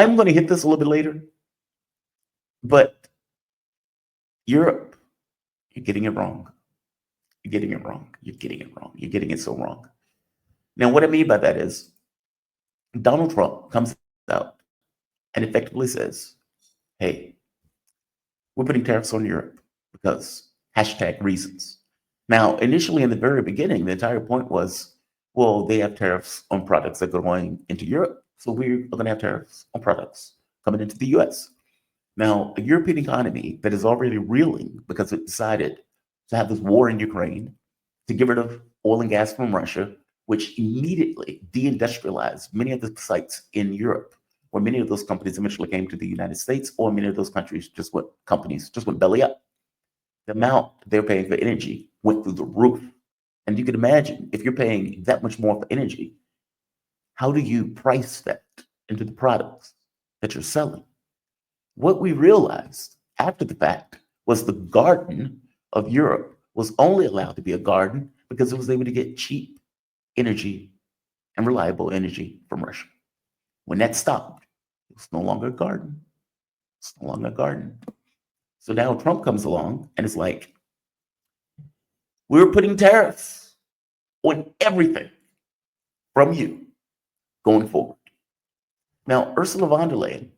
I'm going to hit this a little bit later, but Europe, you're getting it wrong. You're getting it wrong. You're getting it wrong. You're getting it so wrong. Now, what I mean by that is Donald Trump comes out and effectively says, hey, we're putting tariffs on Europe because hashtag reasons. Now, initially in the very beginning, the entire point was, well, they have tariffs on products that are going into Europe. So we're going to have tariffs on products coming into the US. Now, a European economy that is already reeling because it decided to have this war in Ukraine, to get rid of oil and gas from Russia, which immediately deindustrialized many of the sites in Europe, where many of those companies eventually came to the United States, or many of those countries just went belly up. The amount they're paying for energy went through the roof. And you can imagine if you're paying that much more for energy, how do you price that into the products that you're selling? What we realized after the fact was the garden of Europe was only allowed to be a garden because it was able to get cheap energy and reliable energy from Russia. When that stopped, it was no longer a garden. It's no longer a garden. So now Trump comes along and it's like, we're putting tariffs on everything from you going forward. Now, Ursula von der Leyen,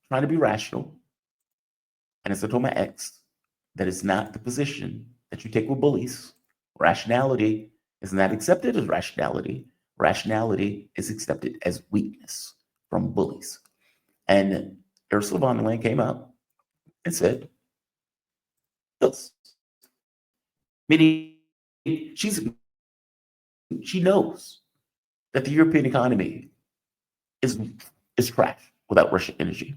trying to be rational, and as I told my ex, that is not the position that you take with bullies. Rationality is not accepted as rationality. Rationality is accepted as weakness from bullies. And Ursula von der Leyen came out and said, this. Meaning she knows that the European economy is trash without Russian energy.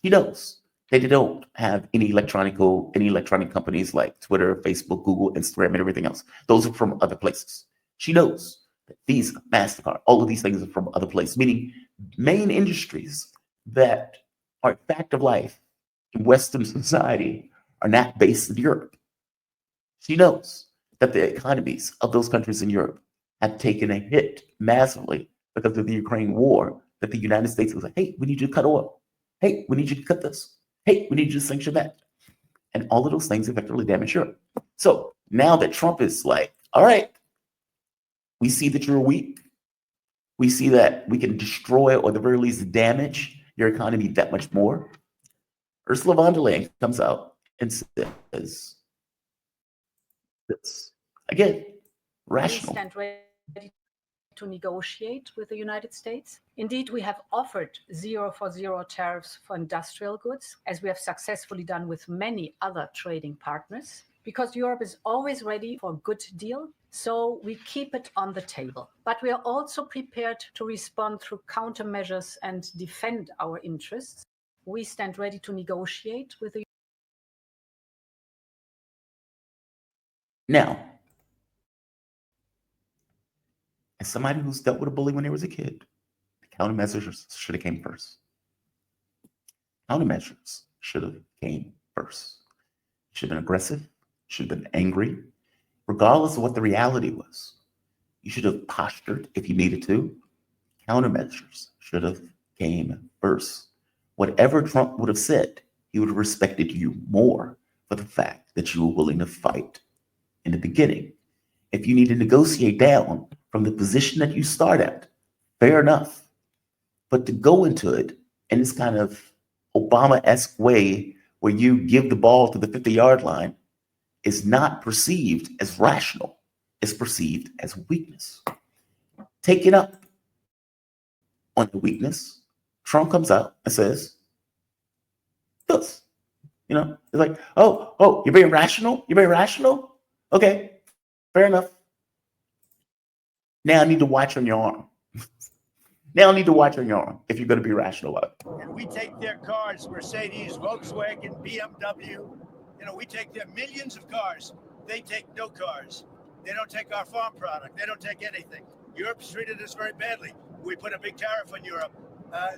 She knows that they don't have any electronic companies like Twitter, Facebook, Google, Instagram, and everything else. Those are from other places. She knows that these MasterCard, all of these things are from other places, meaning main industries that are a fact of life in Western society are not based in Europe. She knows that the economies of those countries in Europe have taken a hit massively because of the Ukraine war, that the United States was like, hey, we need you to cut oil. Hey, we need you to cut this. Hey, we need you to sanction that. And all of those things effectively damage Europe. So now that Trump is like, all right, we see that you're weak. We see that we can destroy or at the very least damage your economy that much more. Ursula von der Leyen comes out and says this. Again, rational. We stand ready to negotiate with the United States. Indeed, we have offered 0 for 0 tariffs for industrial goods, as we have successfully done with many other trading partners, because Europe is always ready for a good deal. So we keep it on the table. But we are also prepared to respond through countermeasures and defend our interests. We stand ready to negotiate with the. Now, as somebody who's dealt with a bully when they was a kid, the countermeasures should have came first. Countermeasures should have came first. Should have been aggressive, should have been angry, regardless of what the reality was. You should have postured if you needed to. Countermeasures should have came first. Whatever Trump would have said, he would have respected you more for the fact that you were willing to fight in the beginning. If you need to negotiate down from the position that you start at, fair enough. But to go into it in this kind of Obama-esque way where you give the ball to the 50-yard line is not perceived as rational. It's perceived as weakness. Taking up on the weakness, Trump comes out and says, this. It's like, oh, you're being rational? You're being rational? Okay, fair enough. Now I need to watch on your arm. Now I need to watch on your arm if you're going to be rational about it. And we take their cars, Mercedes, Volkswagen, BMW. We take their millions of cars. They take no cars. They don't take our farm product. They don't take anything. Europe's treated us very badly. We put a big tariff on Europe.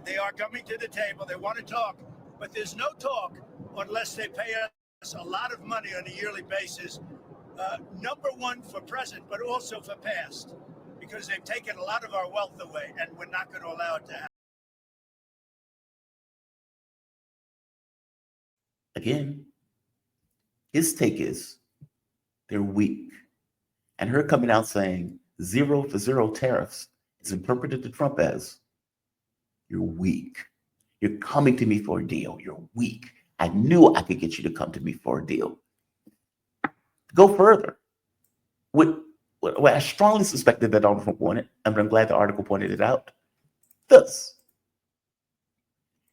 They are coming to the table. They want to talk. But there's no talk unless they pay us a lot of money on a yearly basis. Number one for present, but also for past, because they've taken a lot of our wealth away, and we're not going to allow it to happen. Again, his take is they're weak. And her coming out saying 0 for 0 tariffs is interpreted to Trump as you're weak. You're coming to me for a deal. You're weak. I knew I could get you to come to me for a deal. Go further. What I strongly suspected that Donald Trump wanted, and I'm glad the article pointed it out. Thus,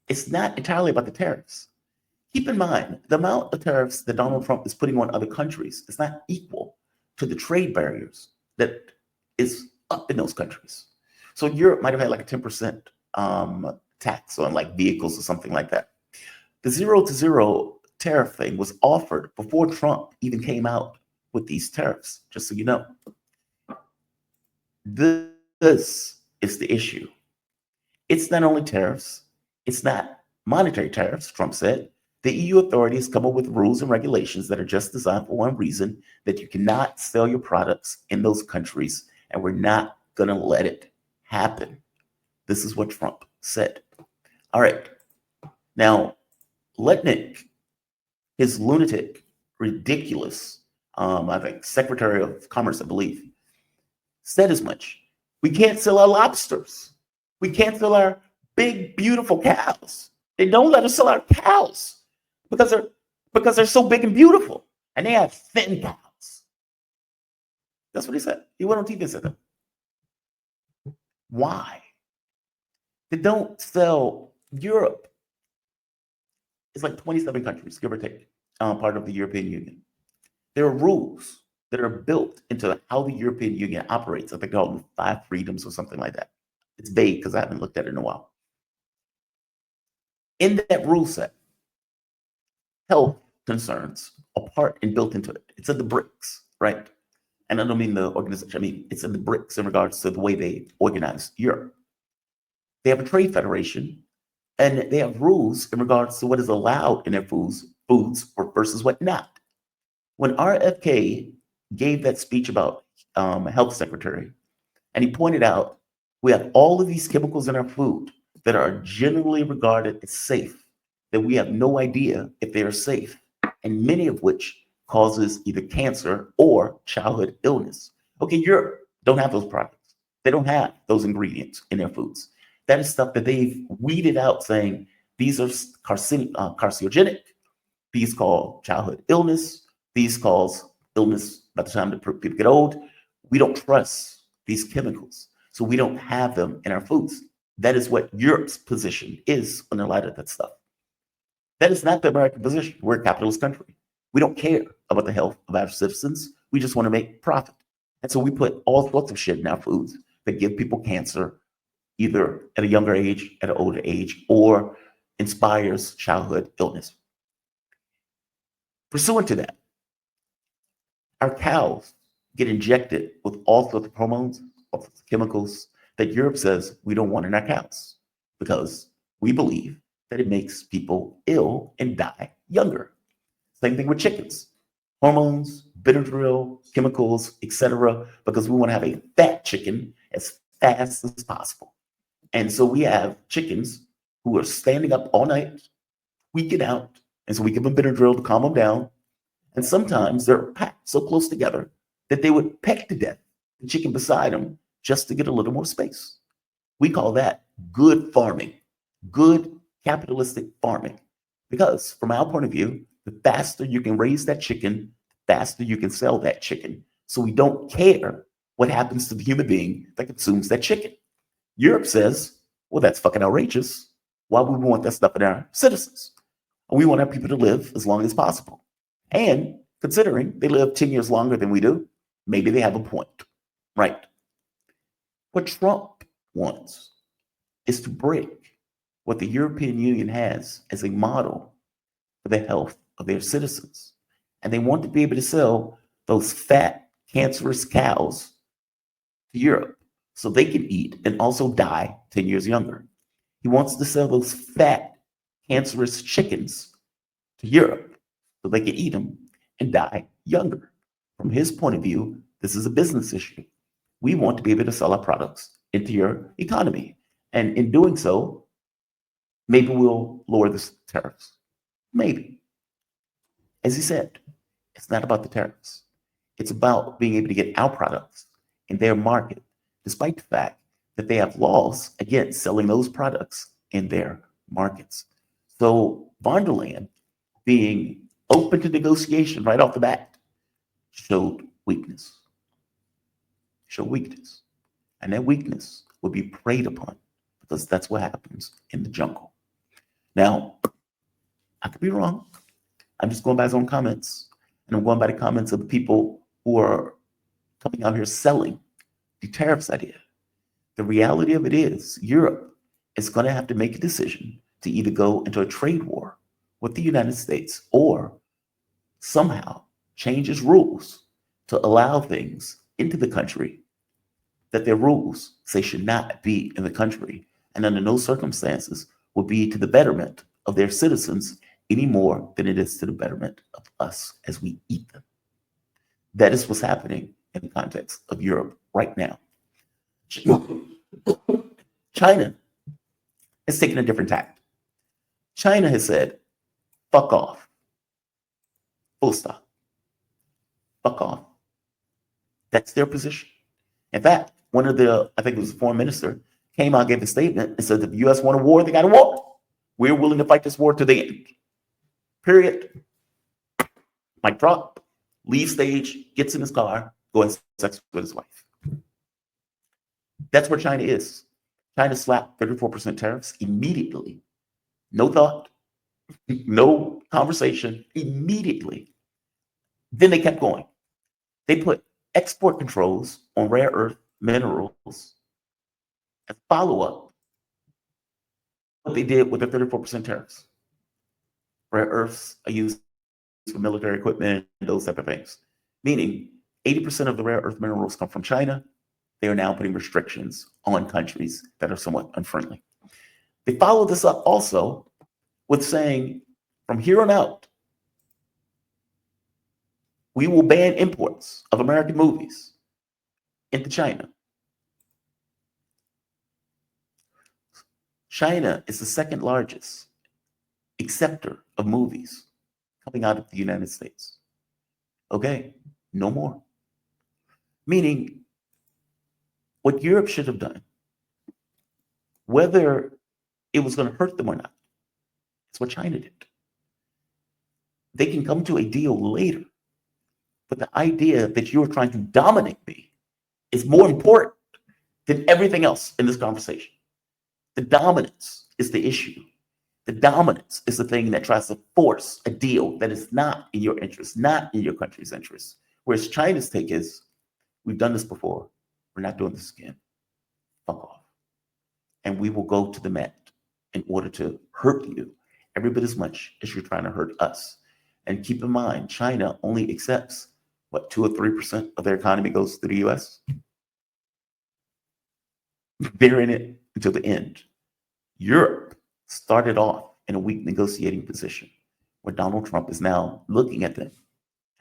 it's not entirely about the tariffs. Keep in mind, the amount of tariffs that Donald Trump is putting on other countries is not equal to the trade barriers that is up in those countries. So Europe might have had like a 10% tax on like vehicles or something like that. The 0 to 0 tariff thing was offered before Trump even came out with these tariffs, just so you know. This is the issue. It's not only tariffs, it's not monetary tariffs, Trump said. The EU authorities come up with rules and regulations that are just designed for one reason, that you cannot sell your products in those countries, and we're not going to let it happen. This is what Trump said. All right. Now, Letnick, his lunatic, ridiculous, I think, Secretary of Commerce, I believe, said as much. We can't sell our lobsters. We can't sell our big, beautiful cows. They don't let us sell our cows because they're so big and beautiful, and they have thin cows. That's what he said. He went on TV and said that. Why? They don't sell Europe. It's like 27 countries, give or take, part of the European Union. There are rules that are built into how the European Union operates. I think they're called 5 freedoms or something like that. It's vague because I haven't looked at it in a while. In that rule set, health concerns are part and built into it. It's in the BRICS, right? And I don't mean the organization, I mean, it's in the BRICS in regards to the way they organize Europe. They have a trade federation, and they have rules in regards to what is allowed in their foods versus what not. When RFK gave that speech about health secretary, and he pointed out, we have all of these chemicals in our food that are generally regarded as safe, that we have no idea if they are safe, and many of which causes either cancer or childhood illness. Okay, Europe don't have those products. They don't have those ingredients in their foods. That is stuff that they've weeded out, saying these are carcinogenic, these cause childhood illness, these cause illness by the time the people get old. We don't trust these chemicals, so we don't have them in our foods. That is what Europe's position is on a lot of that stuff. That is not the American position. We're a capitalist country. We don't care about the health of our citizens. We just want to make profit. And so we put all sorts of shit in our foods that give people cancer, either at a younger age, at an older age, or inspires childhood illness. Pursuant to that, our cows get injected with all sorts of hormones, all sorts of chemicals that Europe says we don't want in our cows because we believe that it makes people ill and die younger. Same thing with chickens. Hormones, Benadryl, chemicals, etc., because we want to have a fat chicken as fast as possible. And so we have chickens who are standing up all night, tweaking out, and so we give them Benadryl to calm them down. And sometimes they're packed so close together that they would peck to death the chicken beside them just to get a little more space. We call that good farming, good capitalistic farming. Because from our point of view, the faster you can raise that chicken, the faster you can sell that chicken. So we don't care what happens to the human being that consumes that chicken. Europe says, well, that's fucking outrageous. Why would we want that stuff in our citizens? We want our people to live as long as possible. And considering they live 10 years longer than we do, maybe they have a point, right? What Trump wants is to break what the European Union has as a model for the health of their citizens. And they want to be able to sell those fat, cancerous cows to Europe so they can eat and also die 10 years younger. He wants to sell those fat, cancerous chickens to Europe so they can eat them and die younger. From his point of view, this is a business issue. We want to be able to sell our products into your economy. And in doing so, maybe we'll lower the tariffs. Maybe. As he said, it's not about the tariffs. It's about being able to get our products in their market, despite the fact that they have laws against selling those products in their markets. So von der Leyen being open to negotiation right off the bat showed weakness. Showed weakness. And that weakness will be preyed upon because that's what happens in the jungle. Now, I could be wrong. I'm just going by his own comments. And I'm going by the comments of the people who are coming out here selling the tariffs idea. The reality of it is Europe is going to have to make a decision to either go into a trade war with the United States or somehow change its rules to allow things into the country that their rules say should not be in the country and under no circumstances will be to the betterment of their citizens any more than it is to the betterment of us as we eat them. That is what's happening in the context of Europe right now. China has taken a different tack. China has said, fuck off. Full stop. Fuck off. That's their position. In fact, one of the, I think it was the foreign minister, came out, gave a statement and said, if the U.S. want a war, they got a war. We're willing to fight this war to the end. Period. Mic drop, leave stage, gets in his car, go and have sex with his wife. That's where China is. China slapped 34% tariffs immediately. No thought, no conversation, immediately. Then they kept going. They put export controls on rare earth minerals as follow-up what they did with the 34% tariffs. Rare earths are used for military equipment, those type of things. Meaning 80% of the rare earth minerals come from China. They are now putting restrictions on countries that are somewhat unfriendly. They follow this up also with saying, from here on out, we will ban imports of American movies into China. China is the second largest acceptor of movies coming out of the United States. Okay, no more. Meaning, what Europe should have done, whether it was going to hurt them or not, it's what China did. They can come to a deal later, but the idea that you're trying to dominate me is more important than everything else in this conversation. The dominance is the issue. The dominance is the thing that tries to force a deal that is not in your interest, not in your country's interest. Whereas China's take is, we've done this before. We're not doing this again. Fuck off. And we will go to the mat in order to hurt you every bit as much as you're trying to hurt us. And keep in mind, China only accepts, what, 2 or 3% of their economy goes to the US? They're in it until the end. Europe started off in a weak negotiating position where Donald Trump is now looking at them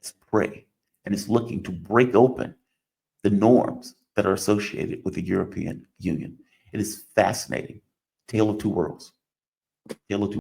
as prey and is looking to break open the norms that are associated with the European Union. It is fascinating. Tale of two worlds. Tale of two